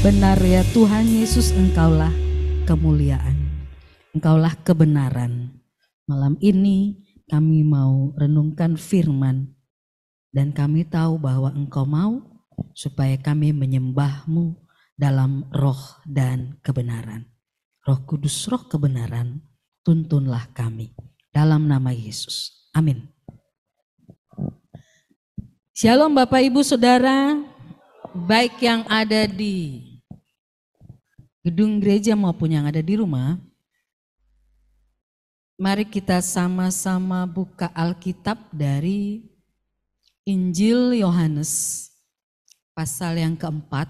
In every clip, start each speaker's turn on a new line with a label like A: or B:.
A: Benar ya Tuhan Yesus, Engkaulah kemuliaan, Engkaulah kebenaran. Malam ini kami mau renungkan firman dan kami tahu bahwa Engkau mau supaya kami menyembah-Mu dalam roh dan kebenaran. Roh Kudus, roh kebenaran, tuntunlah kami dalam nama Yesus. Amin. Shalom Bapak Ibu Saudara, baik yang ada di gedung gereja maupun yang ada di rumah. Mari kita sama-sama buka Alkitab dari Injil Yohanes pasal yang keempat,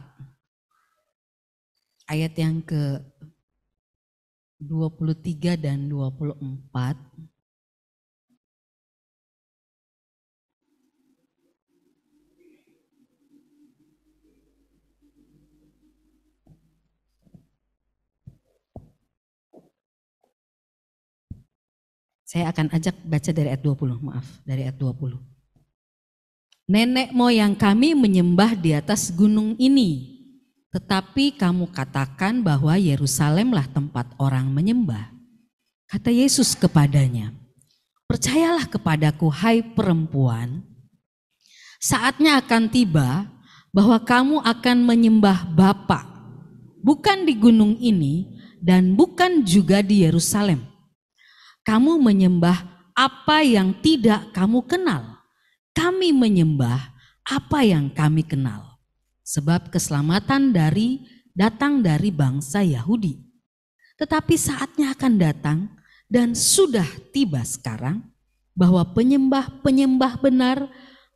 A: ayat yang ke-23 dan 24. Saya akan ajak baca dari ayat 20, dari ayat 20. Nenek moyang kami menyembah di atas gunung ini, tetapi kamu katakan bahwa Yerusalemlah tempat orang menyembah. Kata Yesus kepadanya, percayalah kepadaku hai perempuan, saatnya akan tiba bahwa kamu akan menyembah Bapa, bukan di gunung ini dan bukan juga di Yerusalem. Kamu menyembah apa yang tidak kamu kenal. Kami menyembah apa yang kami kenal. Sebab keselamatan datang dari bangsa Yahudi. Tetapi saatnya akan datang dan sudah tiba sekarang bahwa penyembah-penyembah benar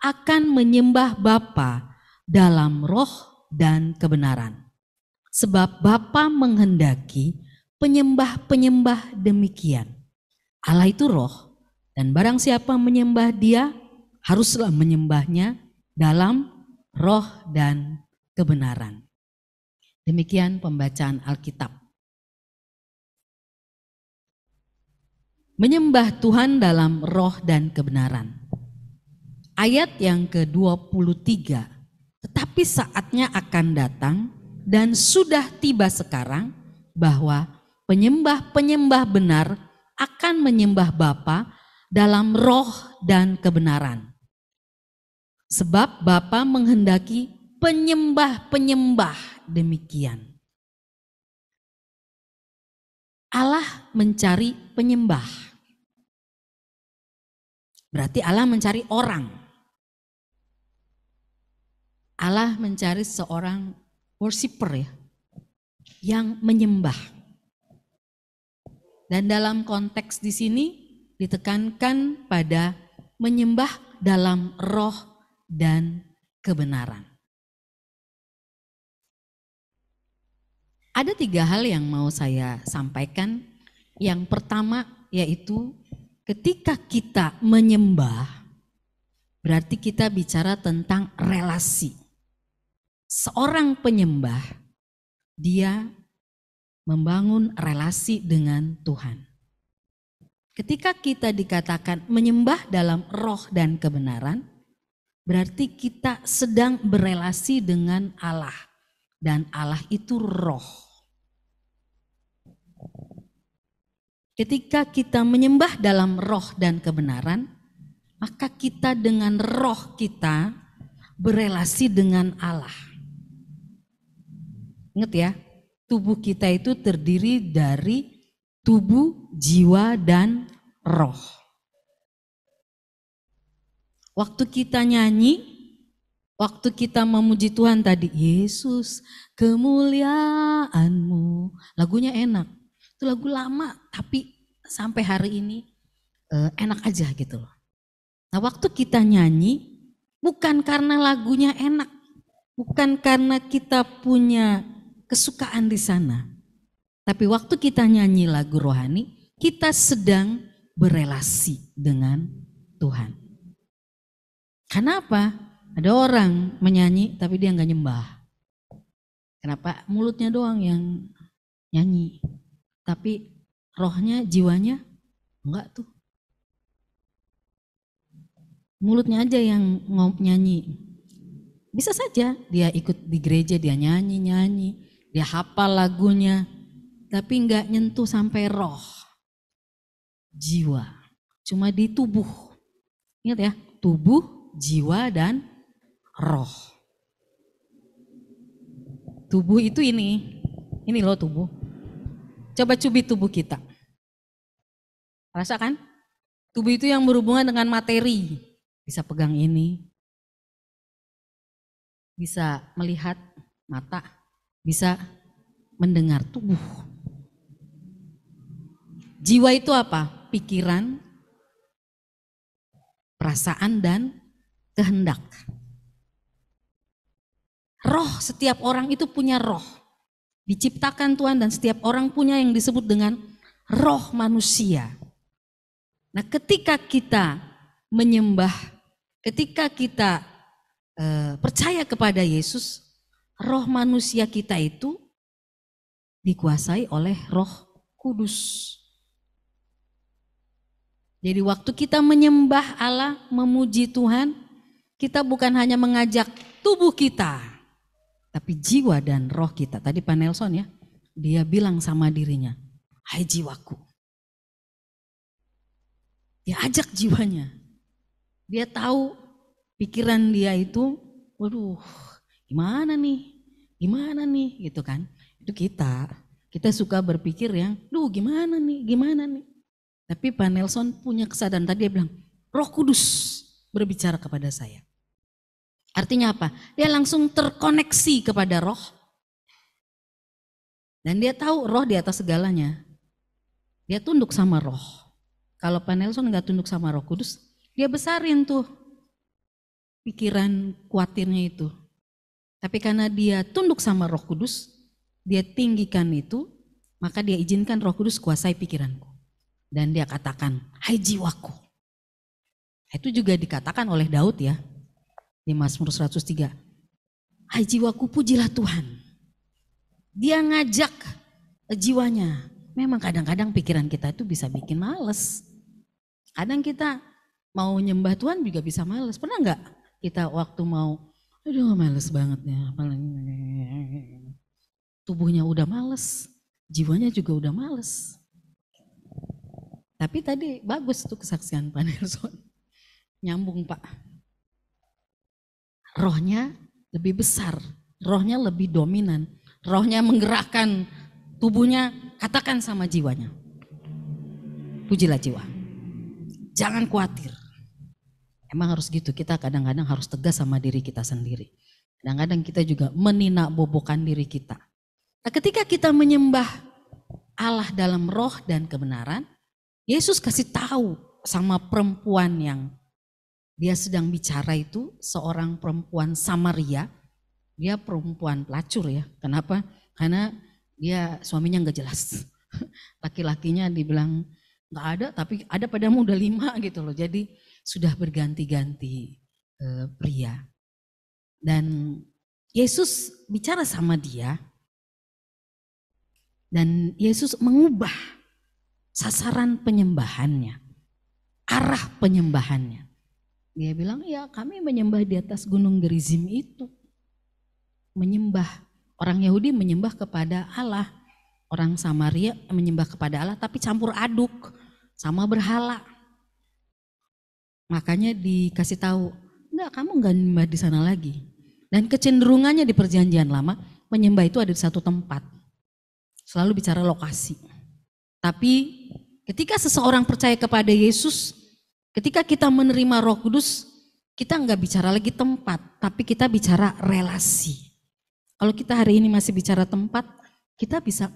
A: akan menyembah Bapa dalam roh dan kebenaran. Sebab Bapa menghendaki penyembah-penyembah demikian. Allah itu roh, dan barang siapa menyembah Dia haruslah menyembahnya dalam roh dan kebenaran. Demikian pembacaan Alkitab. Menyembah Tuhan dalam roh dan kebenaran. Ayat yang ke-23, tetapi saatnya akan datang dan sudah tiba sekarang bahwa penyembah-penyembah benar akan menyembah Bapa dalam roh dan kebenaran. Sebab Bapa menghendaki penyembah-penyembah demikian. Allah mencari penyembah. Berarti Allah mencari orang. Allah mencari seorang worshiper ya, yang menyembah. Dan dalam konteks di sini ditekankan pada menyembah dalam roh dan kebenaran. Ada 3 hal yang mau saya sampaikan. Yang pertama yaitu ketika kita menyembah, berarti kita bicara tentang relasi. Seorang penyembah, dia membangun relasi dengan Tuhan. Ketika kita dikatakan menyembah dalam roh dan kebenaran, berarti kita sedang berelasi dengan Allah. Dan Allah itu roh. Ketika kita menyembah dalam roh dan kebenaran, maka kita dengan roh kita berelasi dengan Allah. Ingat ya, tubuh kita itu terdiri dari tubuh, jiwa, dan roh. Waktu kita nyanyi, waktu kita memuji Tuhan tadi, Yesus kemuliaan-Mu, lagunya enak. Itu lagu lama tapi sampai hari ini enak aja gitu loh. Nah waktu kita nyanyi, bukan karena lagunya enak, bukan karena kita punya kesukaan di sana. Tapi waktu kita nyanyi lagu rohani, kita sedang berelasi dengan Tuhan. Kenapa? Ada orang menyanyi tapi dia nggak nyembah. Kenapa? Mulutnya doang yang nyanyi. Tapi rohnya, jiwanya enggak tuh. Mulutnya aja yang nyanyi. Bisa saja dia ikut di gereja, dia nyanyi-nyanyi, dia hafal lagunya, tapi enggak nyentuh sampai roh, jiwa. Cuma di tubuh. Ingat ya, tubuh, jiwa, dan roh. Tubuh itu ini loh tubuh. Coba cubit tubuh kita. Rasakan? Tubuh itu yang berhubungan dengan materi. Bisa pegang ini, bisa melihat mata, bisa mendengar tubuh. Jiwa itu apa? Pikiran, perasaan, dan kehendak. Roh, setiap orang itu punya roh. Diciptakan Tuhan dan setiap orang punya yang disebut dengan roh manusia. Nah, ketika kita menyembah, ketika kita percaya kepada Yesus, roh manusia kita itu dikuasai oleh Roh Kudus. Jadi waktu kita menyembah Allah, memuji Tuhan, kita bukan hanya mengajak tubuh kita, tapi jiwa dan roh kita. Tadi Pak Nelson ya, dia bilang sama dirinya, hai jiwaku. Dia ajak jiwanya. Dia tahu pikiran dia itu, waduh gimana nih gitu kan. Itu kita suka berpikir yang, gimana nih. Tapi Pak Nelson punya kesadaran, tadi dia bilang, Roh Kudus berbicara kepada saya. Artinya apa? Dia langsung terkoneksi kepada roh. Dan dia tahu roh di atas segalanya. Dia tunduk sama roh. Kalau Pak Nelson nggak tunduk sama Roh Kudus, dia besarin tuh pikiran khawatirnya itu. Tapi karena dia tunduk sama Roh Kudus, dia tinggikan itu, maka dia izinkan Roh Kudus kuasai pikiranku. Dan dia katakan, hai jiwaku. Itu juga dikatakan oleh Daud ya, di Mazmur 103. Hai jiwaku, pujilah Tuhan. Dia ngajak jiwanya. Memang kadang-kadang pikiran kita itu bisa bikin males. Kadang kita mau nyembah Tuhan juga bisa males. Pernah enggak kita waktu mau, aduh males banget ya. Tubuhnya udah males, jiwanya juga udah males. Tapi tadi bagus tuh kesaksian Pak Nelson. Nyambung Pak. Rohnya lebih besar, rohnya lebih dominan. Rohnya menggerakkan tubuhnya, katakan sama jiwanya. Pujilah jiwa. Jangan khawatir. Emang harus gitu, kita kadang-kadang harus tegas sama diri kita sendiri. Kadang-kadang kita juga meninakbobokan diri kita. Nah, ketika kita menyembah Allah dalam roh dan kebenaran, Yesus kasih tahu sama perempuan yang dia sedang bicara itu, seorang perempuan Samaria. Dia perempuan pelacur ya. Kenapa? Karena dia suaminya nggak jelas. Laki-lakinya dibilang nggak ada, tapi ada padamu udah 5 gitu loh. Jadi sudah berganti-ganti pria. Dan Yesus bicara sama dia. Dan Yesus mengubah sasaran penyembahannya, arah penyembahannya. Dia bilang, ya kami menyembah di atas gunung Gerizim itu. Menyembah, orang Yahudi menyembah kepada Allah. Orang Samaria menyembah kepada Allah tapi campur aduk sama berhala. Makanya dikasih tahu, enggak, kamu enggak menyembah di sana lagi. Dan kecenderungannya di perjanjian lama, menyembah itu ada di satu tempat. Selalu bicara lokasi. Tapi ketika seseorang percaya kepada Yesus, ketika kita menerima Roh Kudus, kita enggak bicara lagi tempat, tapi kita bicara relasi. Kalau kita hari ini masih bicara tempat, kita bisa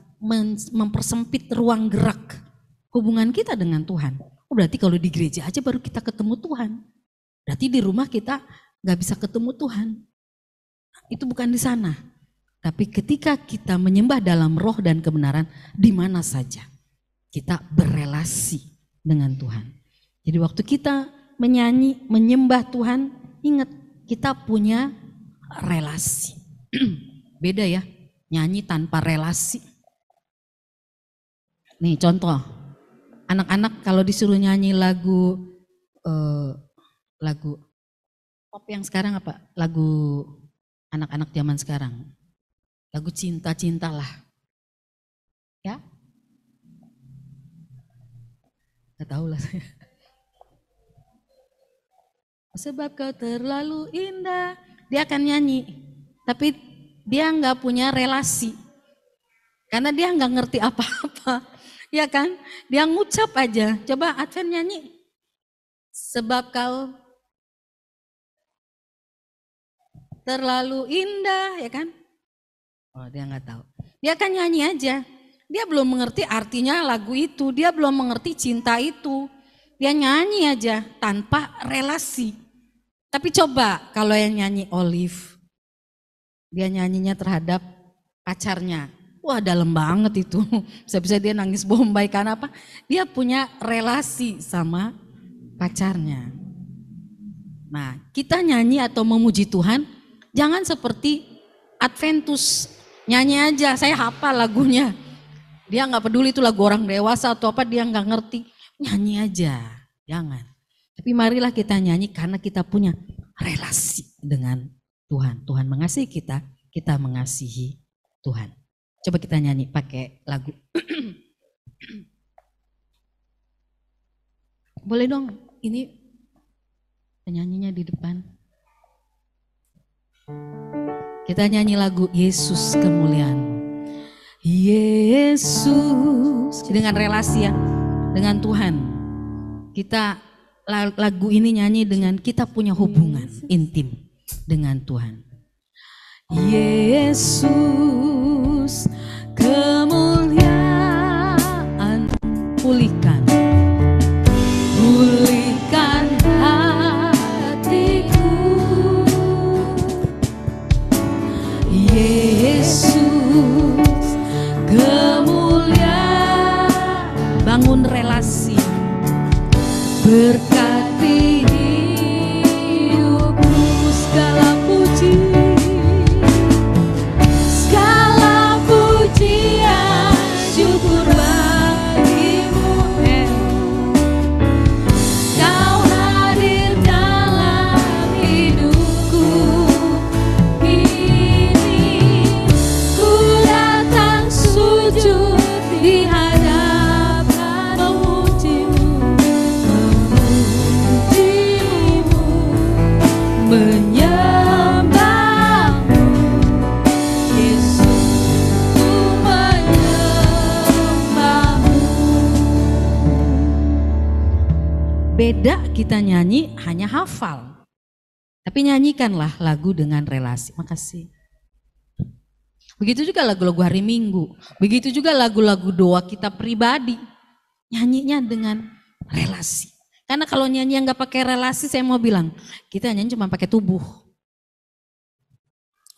A: mempersempit ruang gerak hubungan kita dengan Tuhan. Oh, berarti kalau di gereja aja baru kita ketemu Tuhan. Berarti di rumah kita enggak bisa ketemu Tuhan. Itu bukan di sana. Tapi ketika kita menyembah dalam roh dan kebenaran, di mana saja kita berelasi dengan Tuhan. Jadi waktu kita menyanyi, menyembah Tuhan, ingat kita punya relasi. Beda ya, nyanyi tanpa relasi. Nih contoh, anak-anak kalau disuruh nyanyi lagu pop yang sekarang apa? Lagu Anak-anak zaman sekarang. Lagu cinta-cintalah. Ya? Gak tahu lah saya. Sebab kau terlalu indah. Dia akan nyanyi. Tapi dia nggak punya relasi. Karena dia nggak ngerti apa-apa. Ya kan? Dia ngucap aja. Coba Advent nyanyi. Sebab kau terlalu indah, ya kan? Oh, dia nggak tahu. Dia akan nyanyi aja. Dia belum mengerti artinya lagu itu. Dia belum mengerti cinta itu. Dia nyanyi aja tanpa relasi. Tapi coba kalau yang nyanyi Olive, dia nyanyinya terhadap pacarnya. Wah, dalam banget itu. Bisa-bisa dia nangis bombay karena apa? Dia punya relasi sama pacarnya. Nah, kita nyanyi atau memuji Tuhan, jangan seperti Adventus. Nyanyi aja, saya hafal lagunya. Dia nggak peduli itu lagu orang dewasa atau apa, dia nggak ngerti. Nyanyi aja, jangan. Tapi marilah kita nyanyi karena kita punya relasi dengan Tuhan. Tuhan mengasihi kita, kita mengasihi Tuhan. Coba kita nyanyi pakai lagu. Boleh dong, ini penyanyinya di depan. Kita nyanyi lagu Yesus kemuliaan. Yesus, dengan relasi ya, dengan Tuhan. Kita lagu ini nyanyi dengan kita punya hubungan intim dengan Tuhan. Yesus kemuliaan, pulihkan hatiku. Yesus kemuliaan, bangun relasi, berkati hidupku, segala pujian, syukur bagimu. Kau hadir dalam hidupku ini, ku datang sujud di hadapan memujimu, menyembahmu. Yesus, ku menyembahmu. Beda kita nyanyi hanya hafal, tapi nyanyikanlah lagu dengan relasi. Makasih. Begitu juga lagu-lagu hari Minggu, begitu juga lagu-lagu doa kita pribadi, nyanyinya dengan relasi. Karena kalau nyanyi yang nggak pakai relasi, saya mau bilang, kita nyanyi cuma pakai tubuh.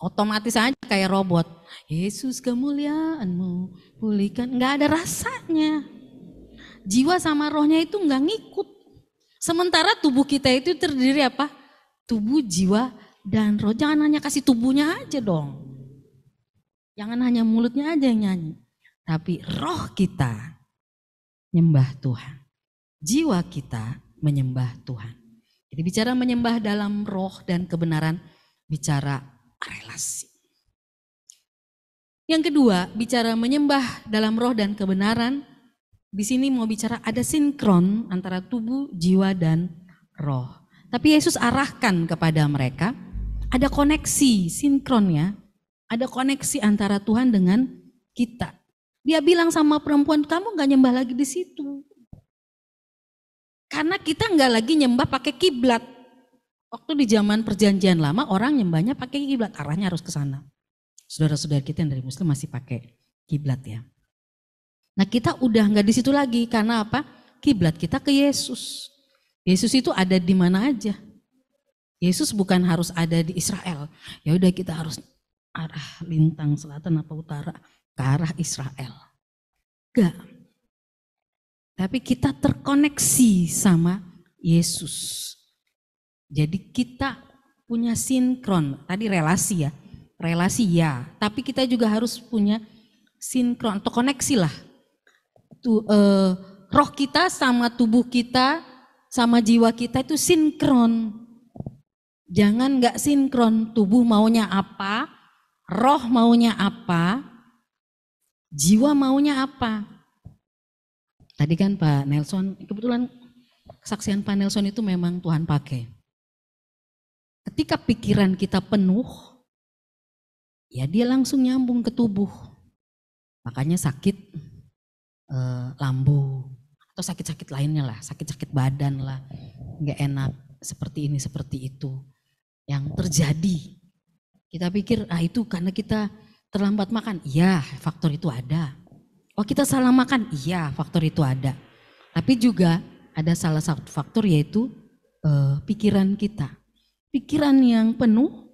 A: Otomatis aja kayak robot. Yesus kemuliaanmu, pulihkan, nggak ada rasanya. Jiwa sama rohnya itu nggak ngikut. Sementara tubuh kita itu terdiri apa? Tubuh, jiwa, dan roh. Jangan hanya kasih tubuhnya aja dong. Jangan hanya mulutnya aja yang nyanyi. Tapi roh kita nyembah Tuhan. Jiwa kita menyembah Tuhan. Jadi bicara menyembah dalam roh dan kebenaran, bicara relasi. Yang kedua, bicara menyembah dalam roh dan kebenaran, di sini mau bicara ada sinkron antara tubuh, jiwa, dan roh. Tapi Yesus arahkan kepada mereka, ada koneksi, sinkron ya. Ada koneksi antara Tuhan dengan kita. Dia bilang sama perempuan, kamu gak nyembah lagi di situ. Karena kita gak lagi nyembah pakai kiblat. Waktu di zaman perjanjian lama orang nyembahnya pakai kiblat, arahnya harus ke sana. Saudara-saudara kita yang dari Muslim masih pakai kiblat ya. Nah kita udah gak di situ lagi, karena apa? Kiblat kita ke Yesus. Yesus itu ada di mana aja. Yesus bukan harus ada di Israel. Ya udah kita harus arah lintang selatan apa utara ke arah Israel. Enggak. Tapi kita terkoneksi sama Yesus. Jadi kita punya sinkron. Tadi relasi ya. Relasi ya. Tapi kita juga harus punya sinkron atau koneksi lah. Roh kita sama tubuh kita sama jiwa kita itu sinkron. Jangan nggak sinkron, tubuh maunya apa, roh maunya apa, jiwa maunya apa. Tadi kan Pak Nelson, kebetulan kesaksian Pak Nelson itu memang Tuhan pakai. Ketika pikiran kita penuh, ya dia langsung nyambung ke tubuh. Makanya sakit lambung atau sakit-sakit lainnya lah, sakit-sakit badan lah, nggak enak seperti ini seperti itu yang terjadi. Kita pikir itu karena kita terlambat makan, iya faktor itu ada. Oh kita salah makan, iya faktor itu ada. Tapi juga ada salah satu faktor yaitu pikiran kita. Pikiran yang penuh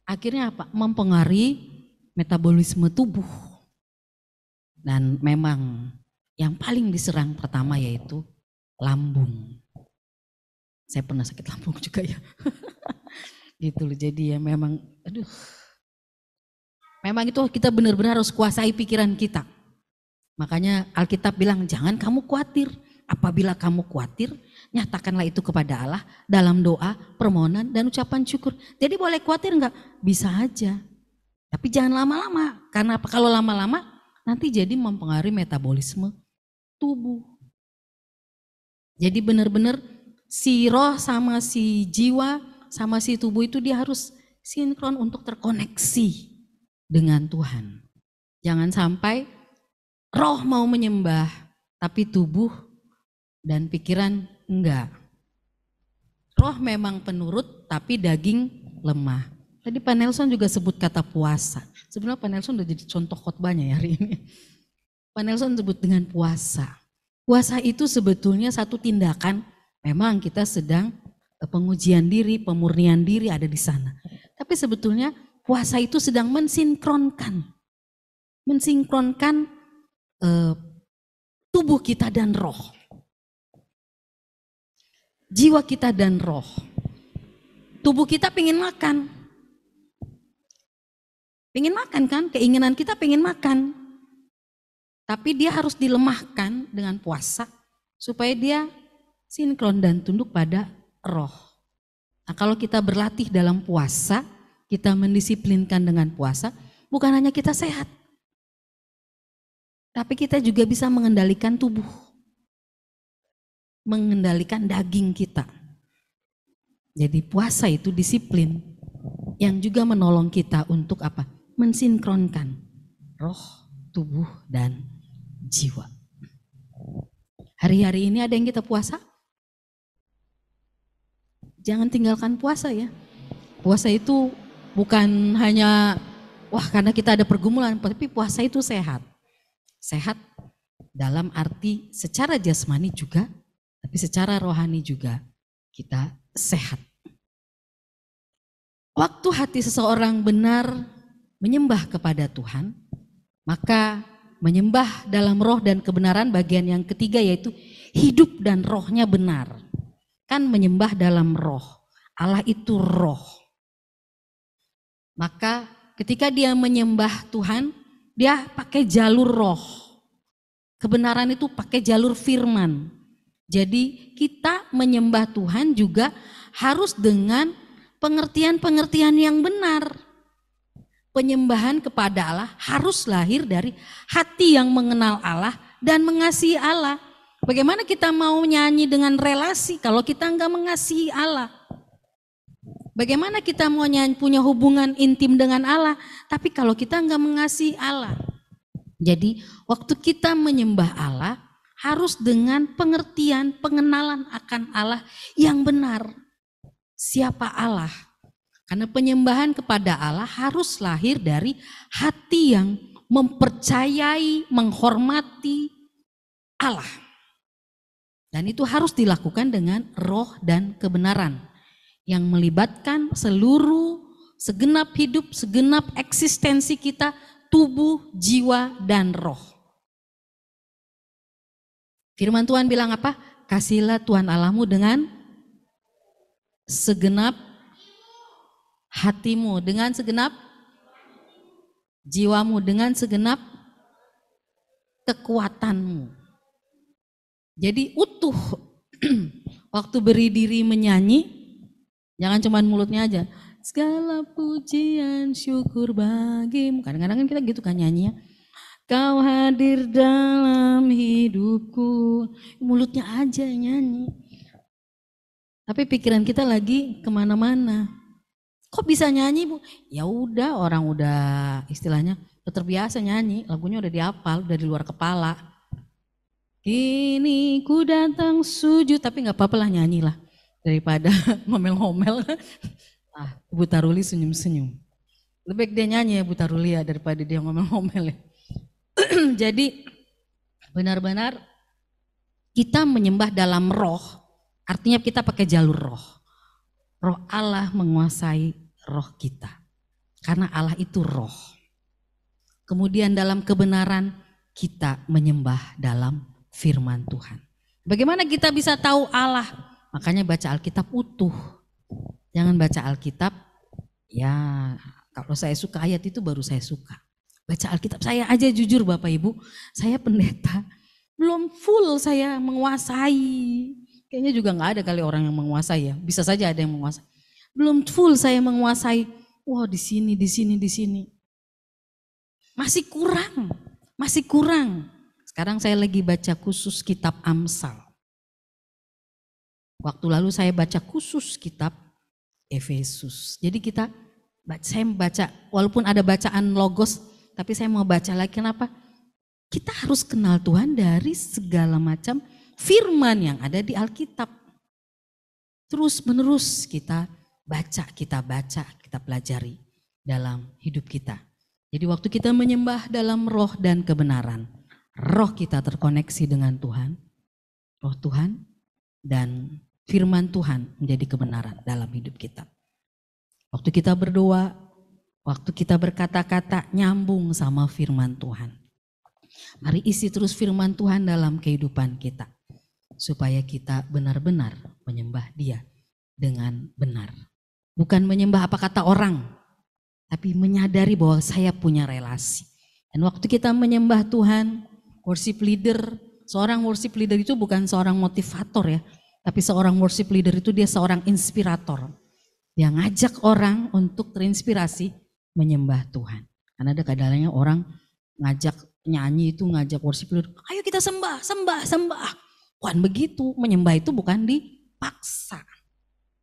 A: akhirnya apa? Mempengaruhi metabolisme tubuh. Dan memang yang paling diserang pertama yaitu lambung. Saya pernah sakit lambung juga ya. Gitu loh, jadi ya memang aduh. Memang itu kita benar-benar harus kuasai pikiran kita. Makanya Alkitab bilang jangan kamu khawatir. Apabila kamu khawatir, nyatakanlah itu kepada Allah dalam doa, permohonan dan ucapan syukur. Jadi boleh khawatir enggak? Bisa aja. Tapi jangan lama-lama. Karena kalau lama-lama nanti jadi mempengaruhi metabolisme tubuh. Jadi benar-benar si roh sama si jiwa sama si tubuh itu dia harus sinkron untuk terkoneksi dengan Tuhan. Jangan sampai roh mau menyembah tapi tubuh dan pikiran enggak. Roh memang penurut tapi daging lemah. Tadi Pak Nelson juga sebut kata puasa. Sebenarnya Pak Nelson udah jadi contoh khotbahnya ya hari ini. Pak Nelson sebut dengan puasa. Puasa itu sebetulnya satu tindakan, memang kita sedang pengujian diri, pemurnian diri ada di sana. Tapi sebetulnya puasa itu sedang mensinkronkan tubuh kita dan roh. Jiwa kita dan roh. Tubuh kita pengen makan. Pengen makan kan, keinginan kita pengen makan. Tapi dia harus dilemahkan dengan puasa supaya dia sinkron dan tunduk pada roh. Nah, kalau kita berlatih dalam puasa, kita mendisiplinkan dengan puasa, bukan hanya kita sehat. Tapi kita juga bisa mengendalikan tubuh. Mengendalikan daging kita. Jadi puasa itu disiplin yang juga menolong kita untuk apa? Mensinkronkan roh, tubuh, dan jiwa. Hari-hari ini ada yang kita puasa? Jangan tinggalkan puasa ya. Puasa itu bukan hanya karena kita ada pergumulan, tapi puasa itu sehat. Sehat dalam arti secara jasmani juga, tapi secara rohani juga kita sehat. Waktu hati seseorang benar menyembah kepada Tuhan, maka menyembah dalam roh dan kebenaran bagian yang ketiga yaitu hidup dan rohnya benar. Kan menyembah dalam roh, Allah itu roh. Maka ketika dia menyembah Tuhan, dia pakai jalur roh. Kebenaran itu pakai jalur firman. Jadi kita menyembah Tuhan juga harus dengan pengertian-pengertian yang benar. Penyembahan kepada Allah harus lahir dari hati yang mengenal Allah dan mengasihi Allah. Bagaimana kita mau nyanyi dengan relasi kalau kita enggak mengasihi Allah? Bagaimana kita mau nyanyi punya hubungan intim dengan Allah, tapi kalau kita enggak mengasihi Allah? Jadi waktu kita menyembah Allah harus dengan pengertian, pengenalan akan Allah yang benar. Siapa Allah? Karena penyembahan kepada Allah harus lahir dari hati yang mempercayai, menghormati Allah. Dan itu harus dilakukan dengan roh dan kebenaran yang melibatkan seluruh segenap hidup, segenap eksistensi kita, tubuh, jiwa, dan roh. Firman Tuhan bilang apa? Kasihilah Tuhan Allahmu dengan segenap hatimu, dengan segenap jiwamu, dengan segenap kekuatanmu. Jadi utuh waktu berdiri menyanyi, Jangan cuma mulutnya aja. Segala pujian syukur bagimu. Kadang-kadang kan kita gitu kan nyanyinya. Kau hadir dalam hidupku. Mulutnya aja nyanyi. Tapi pikiran kita lagi kemana-mana. Kok bisa nyanyi Bu? Ya udah, orang udah istilahnya udah terbiasa nyanyi. Lagunya udah dihafal, udah di luar kepala. Kini ku datang sujud, tapi gak apa-apa lah nyanyi lah. Daripada ngomel-ngomel. Ah, Bu Taruli senyum-senyum. Lebih baik dia nyanyi ya Bu Taruli ya daripada dia ngomel-ngomel ya. Jadi benar-benar kita menyembah dalam roh, artinya kita pakai jalur roh. Roh Allah menguasai roh kita. Karena Allah itu roh. Kemudian dalam kebenaran kita menyembah dalam firman Tuhan. Bagaimana kita bisa tahu Allah? Makanya baca Alkitab utuh. Jangan baca Alkitab, ya kalau saya suka ayat itu baru saya suka. Baca Alkitab, saya aja jujur Bapak Ibu, saya pendeta, belum full saya menguasai. Kayaknya juga gak ada kali orang yang menguasai ya, bisa saja ada yang menguasai. Belum full saya menguasai, wah di sini. Masih kurang. Sekarang saya lagi baca khusus kitab Amsal. Waktu lalu saya baca khusus kitab Efesus. Jadi saya membaca, walaupun ada bacaan logos, tapi saya mau baca lagi. Kenapa? Kita harus kenal Tuhan dari segala macam firman yang ada di Alkitab. Terus menerus kita baca, kita pelajari dalam hidup kita. Jadi waktu kita menyembah dalam roh dan kebenaran, roh kita terkoneksi dengan Tuhan, roh Tuhan dan firman Tuhan menjadi kebenaran dalam hidup kita. Waktu kita berdoa, waktu kita berkata-kata nyambung sama firman Tuhan. Mari isi terus firman Tuhan dalam kehidupan kita. Supaya kita benar-benar menyembah Dia dengan benar. Bukan menyembah apa kata orang, tapi menyadari bahwa saya punya relasi. Dan waktu kita menyembah Tuhan, worship leader, seorang worship leader itu bukan seorang motivator ya. Tapi seorang worship leader itu dia seorang inspirator. Dia ngajak orang untuk terinspirasi menyembah Tuhan. Karena ada kadang-kadang orang ngajak nyanyi itu, ngajak worship leader, ayo kita sembah. Bukan begitu, menyembah itu bukan dipaksa.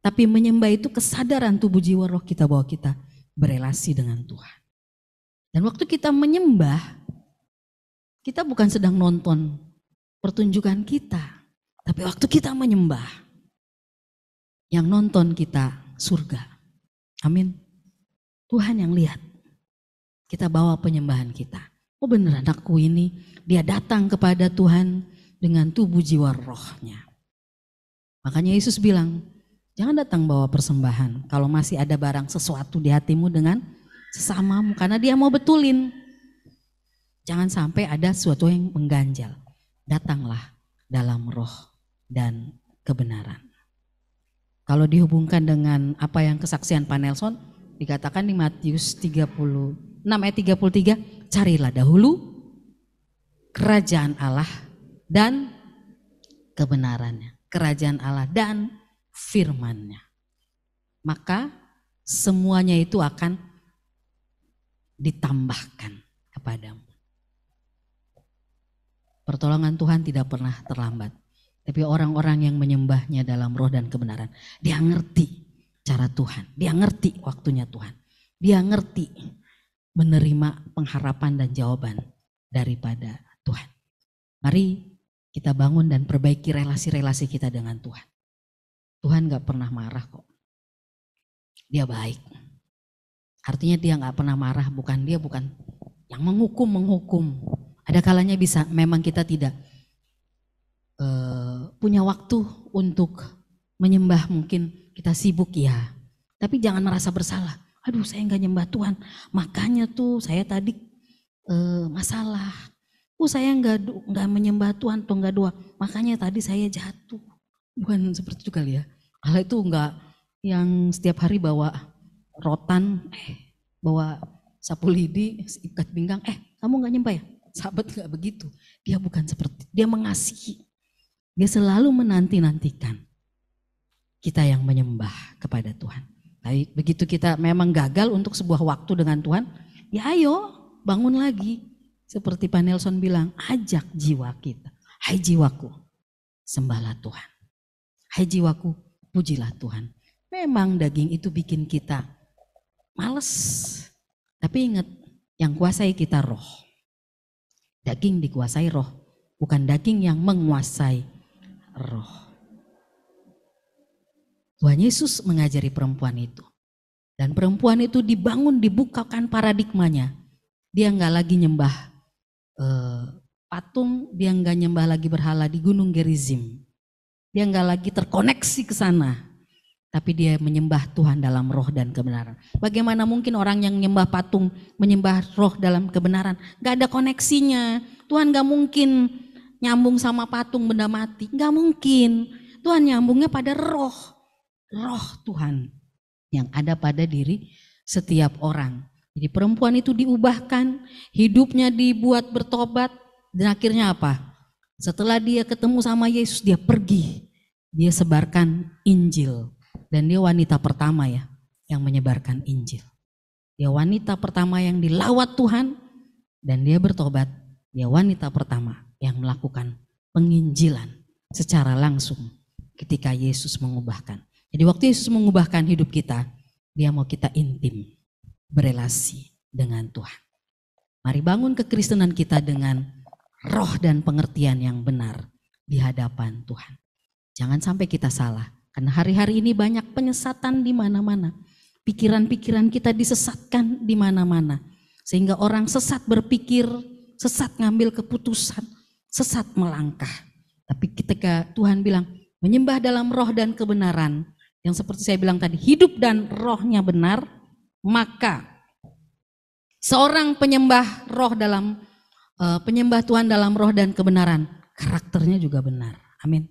A: Tapi menyembah itu kesadaran tubuh jiwa roh kita bahwa kita berelasi dengan Tuhan. Dan waktu kita menyembah, kita bukan sedang nonton pertunjukan kita. Tapi waktu kita menyembah, yang nonton kita surga. Amin. Tuhan yang lihat. Kita bawa penyembahan kita. Oh benar anakku ini, dia datang kepada Tuhan dengan tubuh jiwa rohnya. Makanya Yesus bilang, jangan datang bawa persembahan kalau masih ada barang sesuatu di hatimu dengan sesamamu. Karena dia mau betulin. Jangan sampai ada sesuatu yang mengganjal. Datanglah dalam roh dan kebenaran. Kalau dihubungkan dengan apa yang kesaksian Pak Nelson, dikatakan di Matius 36 ayat 33, carilah dahulu kerajaan Allah dan kebenarannya. Kerajaan Allah dan firman-Nya. Maka semuanya itu akan ditambahkan kepadamu. Pertolongan Tuhan tidak pernah terlambat. Tapi orang-orang yang menyembahnya dalam roh dan kebenaran, dia ngerti cara Tuhan, dia ngerti waktunya Tuhan, dia ngerti menerima pengharapan dan jawaban daripada Tuhan. Mari kita bangun dan perbaiki relasi-relasi kita dengan Tuhan. Tuhan gak pernah marah kok, dia baik. Artinya dia gak pernah marah, bukan yang menghukum. Ada kalanya bisa, memang kita tidak punya waktu untuk menyembah, mungkin kita sibuk ya. Tapi jangan merasa bersalah. Aduh saya gak nyembah Tuhan, makanya tuh saya tadi masalah. Saya gak menyembah Tuhan atau gak doa, makanya tadi saya jatuh. Bukan seperti itu kali ya. Allah itu gak yang setiap hari bawa rotan, bawa sapu lidi, ikat pinggang, kamu gak nyembah ya? Sahabat gak begitu. Dia bukan seperti itu. Dia mengasihi. Dia selalu menanti-nantikan kita yang menyembah kepada Tuhan. Tapi begitu kita memang gagal untuk sebuah waktu dengan Tuhan, ya ayo bangun lagi. Seperti Pak Nelson bilang, ajak jiwa kita. Hai jiwaku, sembahlah Tuhan. Hai jiwaku, pujilah Tuhan. Memang daging itu bikin kita males. Tapi ingat, yang kuasai kita roh. Daging dikuasai roh, bukan daging yang menguasai roh. Tuhan Yesus mengajari perempuan itu. Dan perempuan itu dibangun, dibukakan paradigmanya. Dia nggak lagi nyembah patung, dia nggak nyembah lagi berhala di Gunung Gerizim. Dia nggak lagi terkoneksi ke sana. Tapi dia menyembah Tuhan dalam roh dan kebenaran. Bagaimana mungkin orang yang menyembah patung, menyembah roh dalam kebenaran? Gak ada koneksinya. Tuhan gak mungkin nyambung sama patung benda mati. Gak mungkin. Tuhan nyambungnya pada roh. Roh Tuhan yang ada pada diri setiap orang. Jadi perempuan itu diubahkan, hidupnya dibuat bertobat, dan akhirnya apa? Setelah dia ketemu sama Yesus, dia pergi, dia sebarkan Injil. Dan dia wanita pertama ya yang menyebarkan Injil. Dia wanita pertama yang dilawat Tuhan dan dia bertobat. Dia wanita pertama yang melakukan penginjilan secara langsung ketika Yesus mengubahkan. Jadi waktu Yesus mengubahkan hidup kita, dia mau kita intim, berelasi dengan Tuhan. Mari bangun kekristenan kita dengan roh dan pengertian yang benar di hadapan Tuhan. Jangan sampai kita salah, karena hari-hari ini banyak penyesatan di mana-mana. Pikiran-pikiran kita disesatkan di mana-mana. Sehingga orang sesat berpikir, sesat ngambil keputusan, sesat melangkah. Tapi ketika Tuhan bilang, menyembah dalam roh dan kebenaran, yang seperti saya bilang tadi, hidup dan rohnya benar, maka seorang penyembah roh dalam penyembah Tuhan dalam roh dan kebenaran, karakternya juga benar. Amin.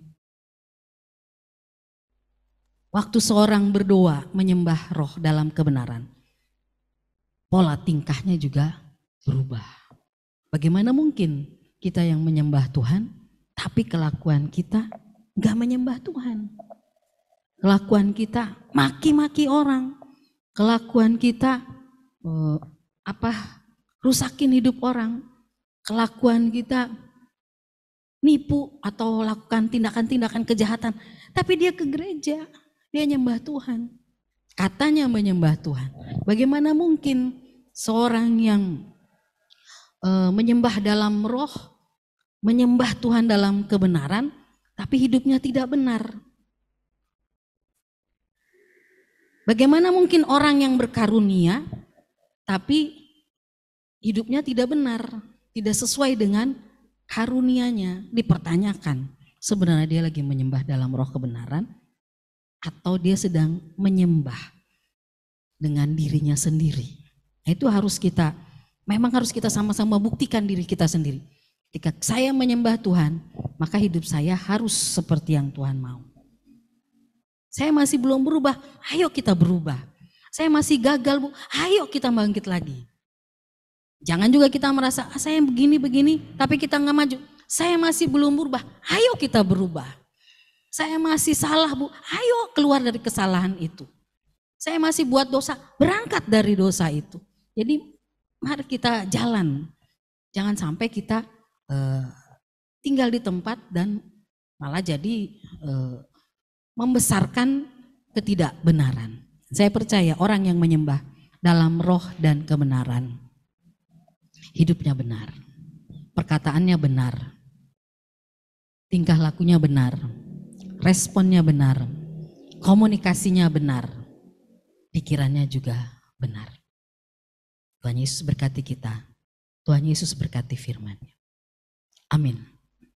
A: Waktu seorang berdoa menyembah roh dalam kebenaran, pola tingkahnya juga berubah. Bagaimana mungkin kita yang menyembah Tuhan, tapi kelakuan kita gak menyembah Tuhan. Kelakuan kita maki-maki orang, kelakuan kita rusakin hidup orang, kelakuan kita nipu atau lakukan tindakan-tindakan kejahatan, tapi dia ke gereja, dia nyembah Tuhan, katanya menyembah Tuhan. Bagaimana mungkin seorang yang menyembah dalam roh, menyembah Tuhan dalam kebenaran, tapi hidupnya tidak benar? Bagaimana mungkin orang yang berkarunia, tapi hidupnya tidak benar, tidak sesuai dengan karunianya? Dipertanyakan, sebenarnya dia lagi menyembah dalam roh kebenaran, atau dia sedang menyembah dengan dirinya sendiri? Nah, itu memang harus kita sama-sama buktikan diri kita sendiri. Ketika saya menyembah Tuhan, maka hidup saya harus seperti yang Tuhan mau. Saya masih belum berubah, ayo kita berubah. Saya masih gagal, Bu, ayo kita bangkit lagi. Jangan juga kita merasa, saya begini, tapi kita nggak maju. Saya masih belum berubah, ayo kita berubah. Saya masih salah, Bu, ayo keluar dari kesalahan itu. Saya masih buat dosa, berangkat dari dosa itu. Jadi mari kita jalan. Jangan sampai kita tinggal di tempat dan malah jadi membesarkan ketidakbenaran. Saya percaya orang yang menyembah dalam roh dan kebenaran, hidupnya benar, perkataannya benar, tingkah lakunya benar, responnya benar, komunikasinya benar, pikirannya juga benar. Tuhan Yesus berkati kita, Tuhan Yesus berkati firman-Nya. Amin.